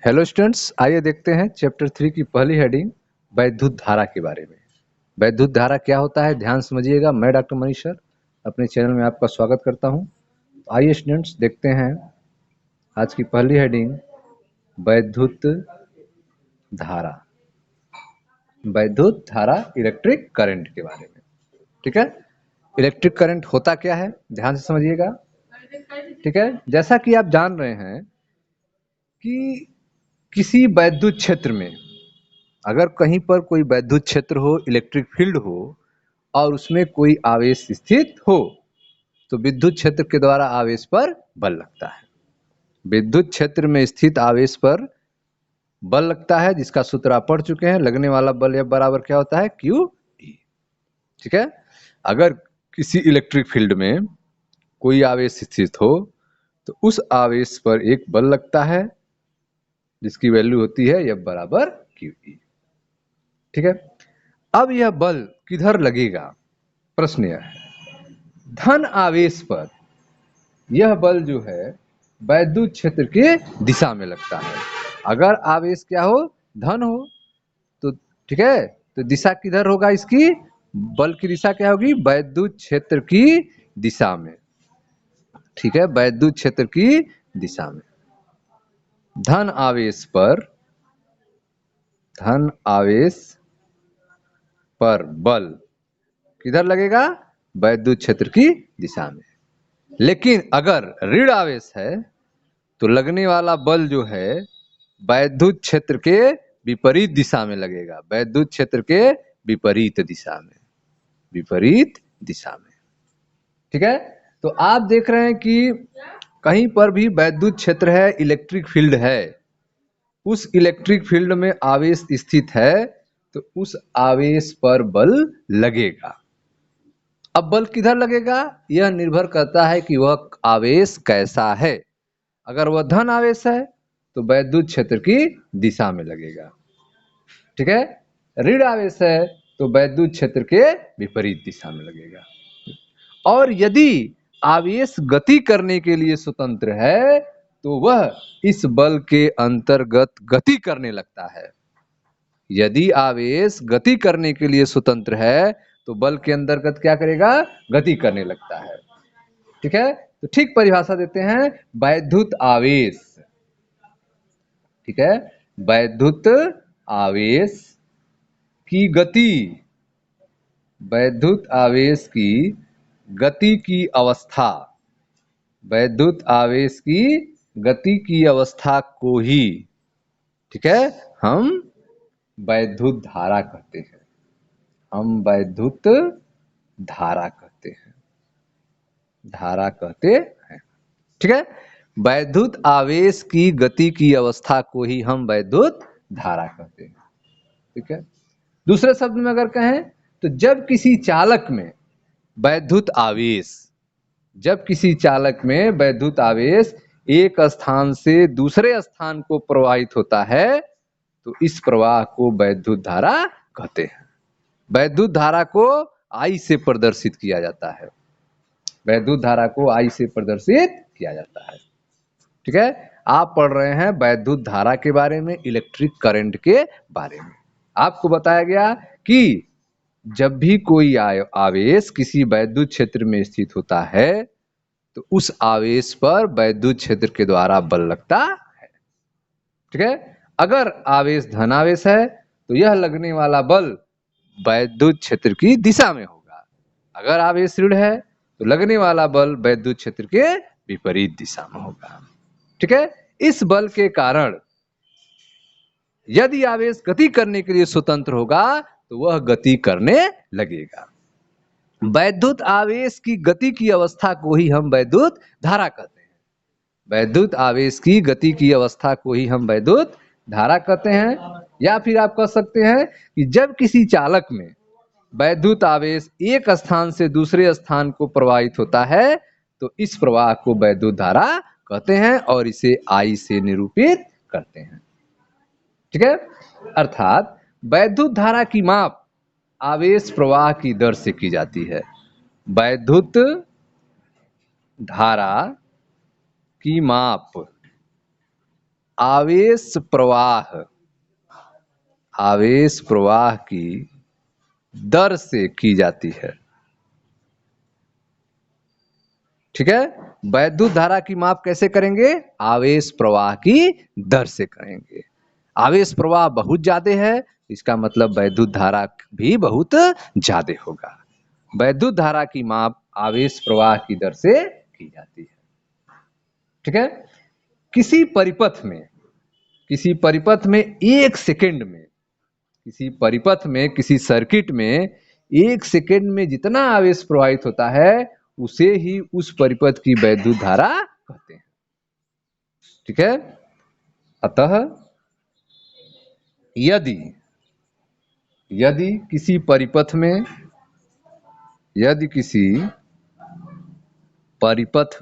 Hello students, आइए देखते हैं चैप्टर 3 की पहली हेडिंग वैद्युत धारा के बारे में। वैद्युत धारा क्या होता है, ध्यान समझिएगा। मैं डॉक्टर मनीष सर अपने चैनल में आपका स्वागत करता हूं। आइए स्टूडेंट्स देखते हैं आज की पहली हेडिंग वैद्युत धारा। वैद्युत धारा इलेक्ट्रिक करंट के बारे में। ठीक है, इलेक्ट्रिक करंट होता क्या है, ध्यान से समझिएगा। ठीक है, जैसा कि आप जान रहे हैं कि किसी वैद्युत क्षेत्र में अगर कहीं पर कोई वैद्युत क्षेत्र हो, इलेक्ट्रिक फील्ड हो और उसमें कोई आवेश स्थित हो तो विद्युत क्षेत्र के द्वारा आवेश पर बल लगता है। विद्युत क्षेत्र में स्थित आवेश पर बल लगता है, जिसका सूत्र आप पढ़ चुके हैं। लगने वाला बल F बराबर क्या होता है, क्यू ई। ठीक है, अगर किसी इलेक्ट्रिक फील्ड में कोई आवेश स्थित हो तो उस आवेश पर एक बल लगता है जिसकी वैल्यू होती है F बराबर क्यू ई। ठीक है, अब यह बल किधर लगेगा, प्रश्न यह है। धन आवेश पर यह बल जो है वैद्युत क्षेत्र के दिशा में लगता है। अगर आवेश क्या हो, धन हो तो ठीक है, तो दिशा किधर होगा, इसकी बल की दिशा क्या होगी, वैद्युत क्षेत्र की दिशा में। ठीक है, वैद्युत क्षेत्र की दिशा में धन आवेश पर बल किधर लगेगा, वैद्युत क्षेत्र की दिशा में। लेकिन अगर ऋण आवेश है तो लगने वाला बल जो है वैद्युत क्षेत्र के विपरीत दिशा में लगेगा। वैद्युत क्षेत्र के विपरीत दिशा में, विपरीत दिशा में। ठीक है, तो आप देख रहे हैं कि कहीं पर भी वैद्युत क्षेत्र है, इलेक्ट्रिक फील्ड है, उस इलेक्ट्रिक फील्ड में आवेश स्थित है तो उस आवेश पर बल लगेगा। अब बल किधर लगेगा, यह निर्भर करता है कि वह आवेश कैसा है। अगर वह धन आवेश है तो वैद्युत क्षेत्र की दिशा में लगेगा। ठीक है, ऋण आवेश है तो वैद्युत क्षेत्र के विपरीत दिशा में लगेगा। और यदि आवेश गति करने के लिए स्वतंत्र है तो वह इस बल के अंतर्गत गति करने लगता है। यदि आवेश गति करने के लिए स्वतंत्र है तो बल के अंतर्गत क्या करेगा, गति करने लगता है। ठीक है, तो ठीक परिभाषा देते हैं, वैद्युत आवेश। ठीक है, वैद्युत आवेश की गति, वैद्युत आवेश की गति की अवस्था, वैद्युत आवेश की गति की अवस्था को ही, ठीक है, हम वैद्युत धारा कहते हैं। हम वैद्युत धारा कहते हैं, धारा कहते हैं। ठीक है, वैद्युत आवेश की गति की अवस्था को ही हम वैद्युत धारा कहते हैं। ठीक है, दूसरे शब्द में अगर कहें तो जब किसी चालक में वैद्युत आवेश, जब किसी चालक में वैद्युत आवेश एक स्थान से दूसरे स्थान को प्रवाहित होता है तो इस प्रवाह को वैद्युत धारा कहते हैं। वैद्युत धारा को आई से प्रदर्शित किया जाता है, वैद्युत धारा को आई से प्रदर्शित किया जाता है। ठीक है, आप पढ़ रहे हैं वैद्युत धारा के बारे में, इलेक्ट्रिक करंट के बारे में। आपको बताया गया कि जब भी कोई आवेश किसी वैद्युत क्षेत्र में स्थित होता है तो उस आवेश पर वैद्युत क्षेत्र के द्वारा बल लगता है। ठीक है, अगर आवेश धन आवेश है तो यह लगने वाला बल वैद्युत क्षेत्र की दिशा में होगा। अगर आवेश ऋण है तो लगने वाला बल वैद्युत क्षेत्र के विपरीत दिशा में होगा। ठीक है, इस बल के कारण यदि आवेश गति करने के लिए स्वतंत्र होगा तो वह गति करने लगेगा। वैद्युत आवेश की गति की अवस्था को ही हम वैद्युत धारा कहते हैं। वैद्युत आवेश की गति की अवस्था को ही हम वैद्युत धारा कहते हैं। या फिर आप कह सकते हैं कि जब किसी चालक में वैद्युत आवेश एक स्थान से दूसरे स्थान को प्रवाहित होता है तो इस प्रवाह को वैद्युत धारा कहते हैं और इसे आई से निरूपित करते हैं। ठीक है, अर्थात वैद्युत धारा की माप आवेश प्रवाह की दर से की जाती है। वैद्युत धारा की माप आवेश प्रवाह की दर से की जाती है। ठीक है, वैद्युत धारा की माप कैसे करेंगे? आवेश प्रवाह की दर से करेंगे। आवेश प्रवाह बहुत ज्यादा है, इसका मतलब वैद्युत धारा भी बहुत ज्यादा होगा। वैद्युत धारा की माप आवेश प्रवाह की दर से की जाती है। ठीक है, किसी परिपथ में एक सेकंड में, किसी सर्किट में एक सेकंड में जितना आवेश प्रवाहित होता है उसे ही उस परिपथ की वैद्युत धारा कहते हैं। ठीक है, अतः यदि किसी परिपथ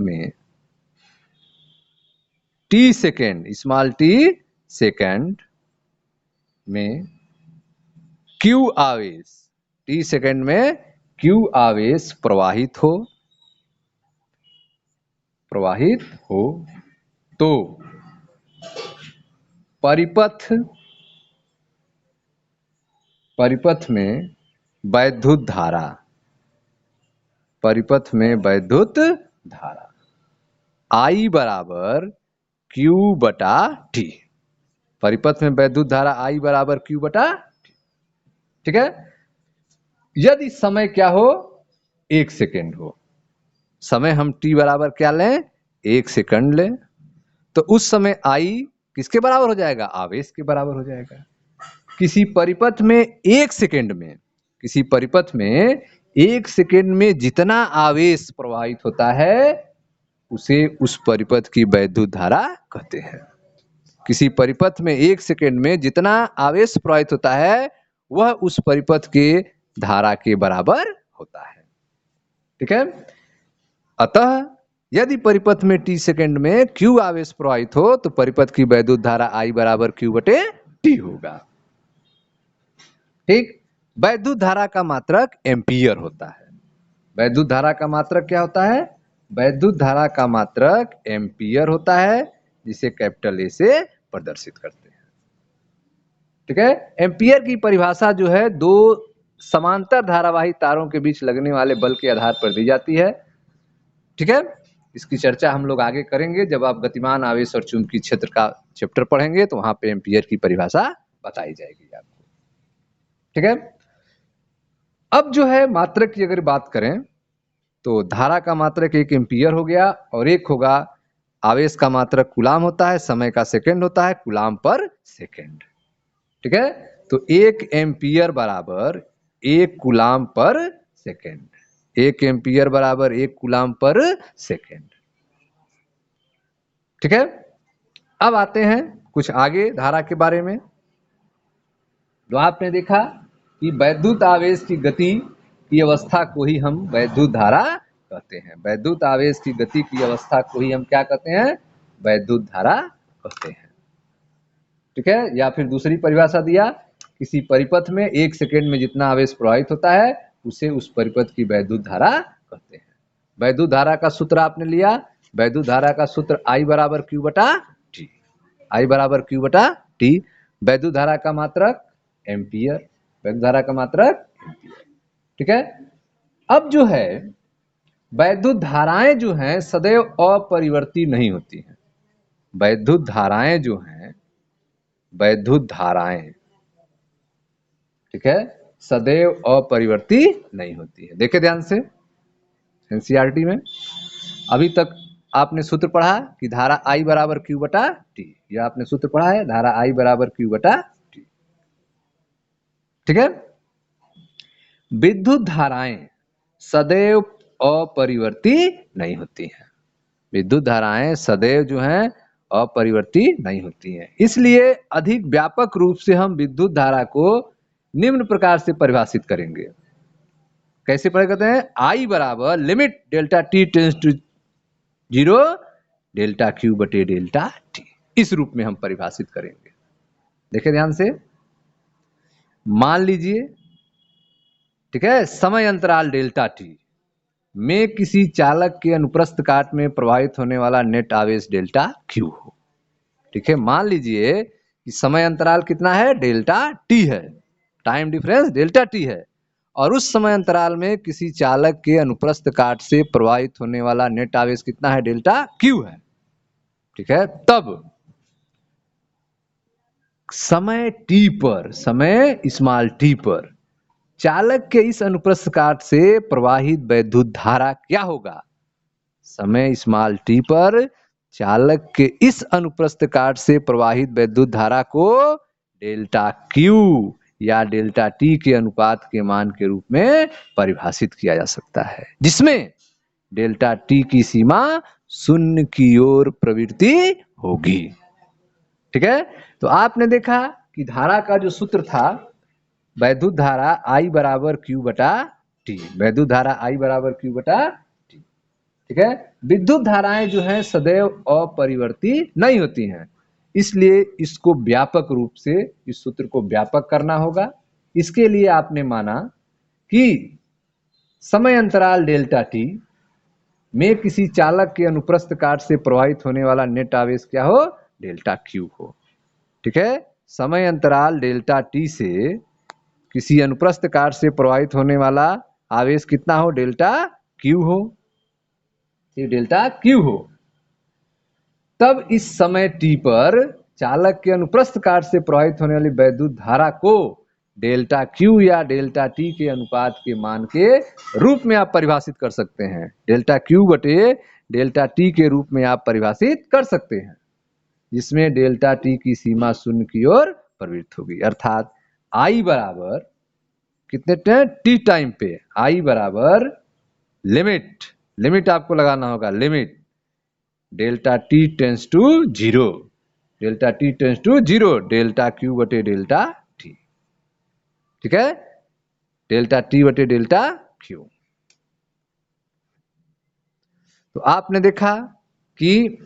में T second, small T second में क्यू आवेश, टी सेकेंड में क्यू आवेश प्रवाहित हो तो परिपथ में वैद्युत धारा I बराबर Q बटा T। परिपथ में वैद्युत धारा I बराबर Q बटा T। ठीक है, यदि समय क्या हो? 1 सेकेंड हो, समय हम T बराबर क्या लें? 1 सेकंड लें, तो उस समय I किसके बराबर हो जाएगा? आवेश के बराबर हो जाएगा। किसी परिपथ में 1 सेकंड में जितना आवेश प्रवाहित होता है उसे उस परिपथ की वैद्युत धारा कहते हैं। किसी परिपथ में 1 सेकंड में जितना आवेश प्रवाहित होता है वह उस परिपथ के धारा के बराबर होता है। ठीक है, अतः यदि परिपथ में T सेकंड में Q आवेश प्रवाहित हो तो परिपथ की वैद्युत धारा I बराबर Q बटे T होगा। ठीक, वैद्युत धारा का मात्रक एम्पियर होता है। वैद्युत धारा का मात्रक क्या होता है? वैद्युत धारा का मात्रक एम्पियर होता है, जिसे कैपिटल ए से प्रदर्शित करते हैं। ठीक है, एम्पियर की परिभाषा जो है दो समांतर धारावाही तारों के बीच लगने वाले बल के आधार पर दी जाती है। ठीक है, इसकी चर्चा हम लोग आगे करेंगे जब आप गतिमान आवेश और चुंबकीय क्षेत्र का चैप्टर पढ़ेंगे, तो वहां पे एम्पियर की परिभाषा बताई जाएगी आपको। ठीक है, अब जो है मात्रक की अगर बात करें तो धारा का मात्रक 1 एम्पियर हो गया, और एक होगा आवेश का मात्रक कूलाम होता है, समय का सेकंड होता है, कूलाम पर सेकंड। ठीक है, तो 1 एम्पियर बराबर 1 कूलाम पर सेकंड। 1 एम्पियर बराबर 1 कूलाम पर सेकंड। ठीक है, अब आते हैं कुछ आगे धारा के बारे में। तो आपने देखा कि वैद्युत आवेश की गति की अवस्था को ही हम वैद्युत धारा कहते हैं। वैद्युत आवेश की गति की अवस्था को ही हम क्या कहते हैं? वैद्युत धारा कहते हैं। ठीक है, या फिर दूसरी परिभाषा दिया, किसी परिपथ में 1 सेकेंड में जितना आवेश प्रवाहित होता है उसे उस परिपथ की वैद्युत धारा कहते हैं। वैद्युत धारा का सूत्र आपने लिया, वैद्युत धारा का सूत्र I बराबर Q बटा T। I बराबर Q बटा T। वैद्युत धारा का मात्रक एम्पियर, वैद्युत धारा का मात्रक एम्पियर। ठीक है, अब जो है वैद्युत धाराएं जो हैं सदैव अपरिवर्ती नहीं होती हैं। वैद्युत धाराएं जो हैं, वैद्युत धाराएं, ठीक है, सदैव अपरिवर्ती नहीं होती है। देखे ध्यान से, एनसीईआरटी में अभी तक आपने सूत्र पढ़ा कि धारा I बराबर Q बटा T। यह आपने सूत्र पढ़ा है, धारा I बराबर Q बटा T। ठीक है, विद्युत धाराएं सदैव अपरिवर्ती नहीं होती हैं। विद्युत धाराएं सदैव जो हैं अपरिवर्ती नहीं होती हैं। इसलिए अधिक व्यापक रूप से हम विद्युत धारा को निम्न प्रकार से परिभाषित करेंगे। कैसे पढ़ करते हैं? I बराबर limit delta T tends to 0 delta Q बटे डेल्टा T। इस रूप में हम परिभाषित करेंगे। देखिए ध्यान से, मान लीजिए, ठीक है, समय अंतराल डेल्टा T में किसी चालक के अनुप्रस्थ काट में प्रवाहित होने वाला नेट आवेश डेल्टा Q हो। ठीक है, मान लीजिए कि समय अंतराल कितना है, डेल्टा टी है, टाइम डिफरेंस डेल्टा टी है, और उस समय अंतराल में किसी चालक के अनुप्रस्थ काट से प्रवाहित होने वाला नेट आवेश कितना है, डेल्टा क्यू है। ठीक है, तब समय टी पर, समय स्मॉल टी पर चालक के इस अनुप्रस्थ काट से प्रवाहित वैद्युत धारा क्या होगा। समय स्मॉल टी पर चालक के इस अनुप्रस्थ काट से प्रवाहित वैद्युत धारा को डेल्टा क्यू या डेल्टा टी के अनुपात के मान के रूप में परिभाषित किया जा सकता है, जिसमें डेल्टा टी की सीमा शून्य की ओर प्रवृत्ति होगी। ठीक है, तो आपने देखा कि धारा का जो सूत्र था, वैद्युत धारा I बराबर क्यू बटा टी, वैद्युत धारा I बराबर क्यू बटा टी। ठीक है, विद्युत धाराएं जो हैं सदैव अपरिवर्ती नहीं होती हैं, इसलिए इसको व्यापक रूप से, इस सूत्र को व्यापक करना होगा। इसके लिए आपने माना कि समय अंतराल डेल्टा टी में किसी चालक के अनुप्रस्थ काट से प्रवाहित होने वाला नेट आवेश क्या हो, डेल्टा क्यू हो। ठीक है, समय अंतराल डेल्टा टी से किसी अनुप्रस्थ काट से प्रवाहित होने वाला आवेश कितना हो, डेल्टा क्यू हो, ये डेल्टा क्यू हो। तब इस समय टी पर चालक के अनुप्रस्थ काट से प्रवाहित होने वाली वैद्युत धारा को डेल्टा क्यू या डेल्टा टी के अनुपात के मान के रूप में आप परिभाषित कर सकते हैं, डेल्टा क्यू बटे डेल्टा टी के रूप में आप परिभाषित कर सकते हैं, जिसमें डेल्टा टी की सीमा शून्य की ओर प्रवृत्त होगी। अर्थात आई बराबर कितने टी टाइम पे, आई बराबर लिमिट, लिमिट आपको लगाना होगा, limit delta t tends to zero, delta t tends to zero, delta q बटे डेल्टा टी। ठीक है, डेल्टा टी बटे डेल्टा क्यू। तो आपने देखा कि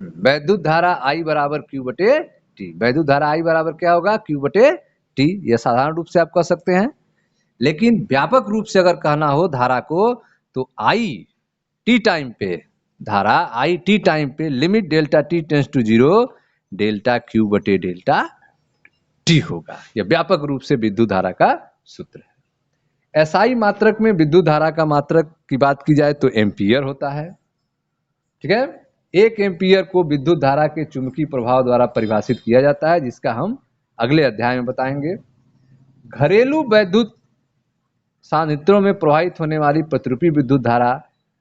वैद्युत धारा I बराबर क्यू बटे टी, वैद्युत धारा I बराबर क्या होगा, क्यू बटे टी, यह साधारण रूप से आप कह सकते हैं। लेकिन व्यापक रूप से अगर कहना हो धारा को, तो I टी टाइम पे, धारा I टी टाइम पे limit delta t tends to zero, delta q बटे डेल्टा टी होगा। यह व्यापक रूप से विद्युत धारा का सूत्र है। SI मात्रक में विद्युत धारा का मात्रक की बात की जाए तो एम्पियर होता है। ठीक है, एक एम्पियर को विद्युत धारा के चुंबकीय प्रभाव द्वारा परिभाषित किया जाता है, जिसका हम अगले अध्याय में बताएंगे। घरेलू वैद्युत संयंत्रों में प्रवाहित होने वाली प्रतिरूपी विद्युत धारा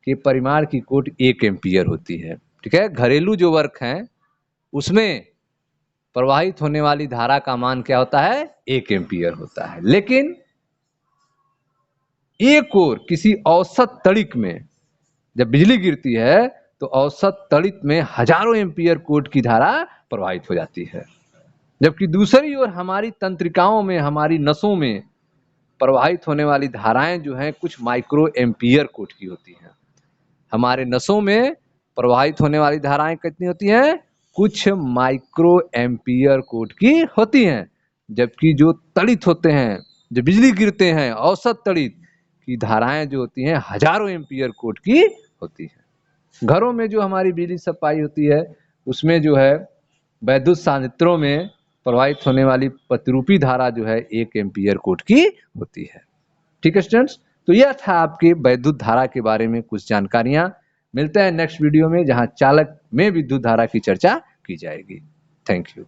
के परिमाण की कोट 1 एम्पियर होती है। ठीक है, घरेलू जो वर्क हैं उसमें प्रवाहित होने वाली धारा का मान क्या होता है, 1 एम्पियर होता है। लेकिन एक और किसी औसत तड़िक में जब बिजली गिरती है तो औसत तड़ित में हजारों एम्पियर कोट की धारा प्रवाहित हो जाती है, जबकि दूसरी ओर हमारी तंत्रिकाओं में, हमारी नसों में प्रवाहित होने वाली धाराएं जो हैं कुछ माइक्रो एम्पियर कोट की होती हैं। हमारे नसों में प्रवाहित होने वाली धाराएं कितनी होती हैं, कुछ माइक्रो एम्पियर कोट की होती हैं, जबकि जो तड़ित होते हैं, जो बिजली गिरते हैं, औसत तड़ित की धाराएं जो होती हैं हजारों एम्पियर कोट की होती है। घरों में जो हमारी बिजली सप्लाई होती है उसमें जो है वैद्युत संयंत्रों में प्रवाहित होने वाली प्रतिरूपी धारा जो है 1 एम्पियर कोट की होती है। ठीक है स्टूडेंट्स, तो यह था आपके वैद्युत धारा के बारे में कुछ जानकारियां। मिलते हैं नेक्स्ट वीडियो में, जहां चालक में विद्युत धारा की चर्चा की जाएगी। Thank you.